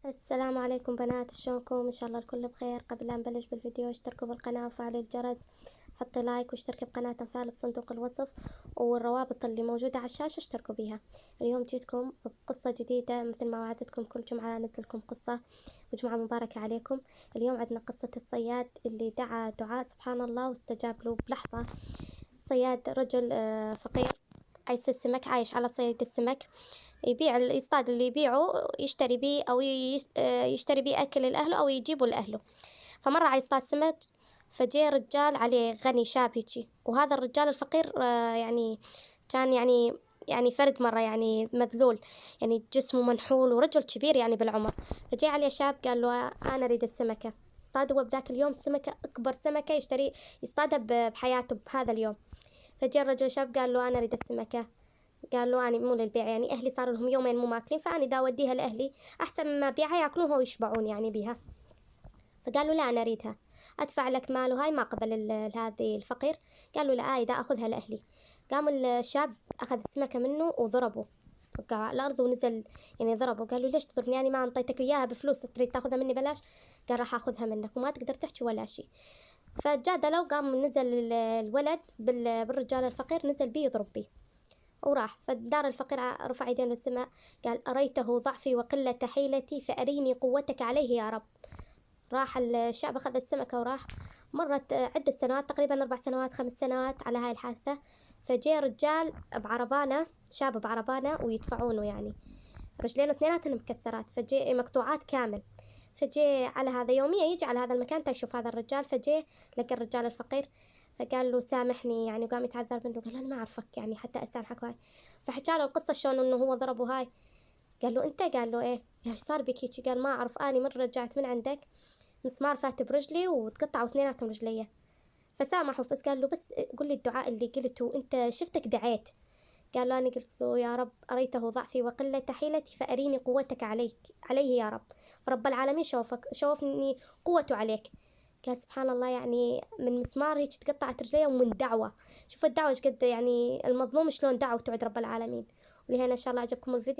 السلام عليكم بنات، شلونكم؟ ان شاء الله الكل بخير. قبل لا نبلش بالفيديو اشتركوا بالقناة وفعلوا الجرس، حطي لايك واشتركي بقناة أمثال بصندوق الوصف، والروابط اللي موجودة على الشاشة اشتركوا بيها. اليوم جيتكم بقصة جديدة مثل ما وعدتكم، كل جمعة انزل لكم قصة، وجمعة مباركة عليكم. اليوم عندنا قصة الصياد اللي دعا دعاء سبحان الله واستجاب له بلحظة. صياد رجل فقير عايش السمك، عايش على صيد السمك، يصطاد اللي يبيعه، يشتري بيه أو يشتري بيه أكل لأهله أو يجيبه لأهله. فمرة عايز يصطاد سمك، فجاء رجال عليه غني شاب هيجي، وهذا الرجال الفقير يعني كان يعني فرد مرة يعني مذلول، يعني جسمه منحول ورجل كبير يعني بالعمر. فجاء عليه شاب قال له أنا أريد السمكة. اصطاد هو بذاك اليوم سمكة، أكبر سمكة يصطادها بحياته بهذا اليوم. فجاء الرجل شاب قال له أنا أريد السمكة. قال له أنا مو للبيع، يعني أهلي صار لهم يومين مو ماكلين، فأنا دا أوديها لأهلي أحسن ما أبيعها ياكلوها ويشبعون يعني بيها. فقال له لا أنا أريدها، أدفع لك مال. وهاي ما قبل هذه الفقير، قال له لا دا أخذها لأهلي. قام الشاب أخذ السمكة منه وضربه، وقع على الأرض ونزل، يعني ضربه. قال له ليش تضربني؟ يعني ما أنطيتك إياها بفلوس، تريد تاخذها مني بلاش؟ قال راح أخذها منك وما تقدر تحكي ولا شيء. فجادلوا، وقام نزل الولد بالرجال الفقير، نزل بيه يضرب بيه وراح. فالدار الفقير رفع يدين للسماء، قال أريته ضعفي وقلة حيلتي فأريني قوتك عليه يا رب. راح الشعب أخذ السمكة وراح. مرت عدة سنوات، تقريبا 4 سنوات 5 سنوات على هاي الحادثة. فجاء رجال بعربانة، شاب بعربانة ويدفعونه، يعني رجلينه اثنيناتهم مكسرات، فجاء مقطوعات كامل. فجاء على هذا يوميا يجي على هذا المكان تشوف هذا الرجال. فجاء لقى الرجال الفقير، فقال له سامحني يعني، وقام يتعذر منه. قال له أنا ما أعرفك يعني حتى أسامحك. وهاي فحكى له القصة شلون إنه هو ضربه. هاي قال له أنت؟ قال له إيه. ايش صار بك هيك؟ قال ما أعرف، أني مرة رجعت من عندك مسمار فات برجلي وتقطعوا اثنيناتهم رجلي. فسامحه، بس قال له بس قل لي الدعاء اللي قلته أنت، شفتك دعيت. قال له أنا قلت له يا رب أريته ضعفي وقلة حيلتي فأريني قوتك عليه يا رب. فرب العالمين شوفني قوته عليك. قال سبحان الله، يعني من مسمار هيك تقطعت رجليه ومن دعوة. شوف الدعوة ايش قد، يعني المظلوم شلون دعوة توعد رب العالمين. ولهنا إن شاء الله عجبكم الفيديو.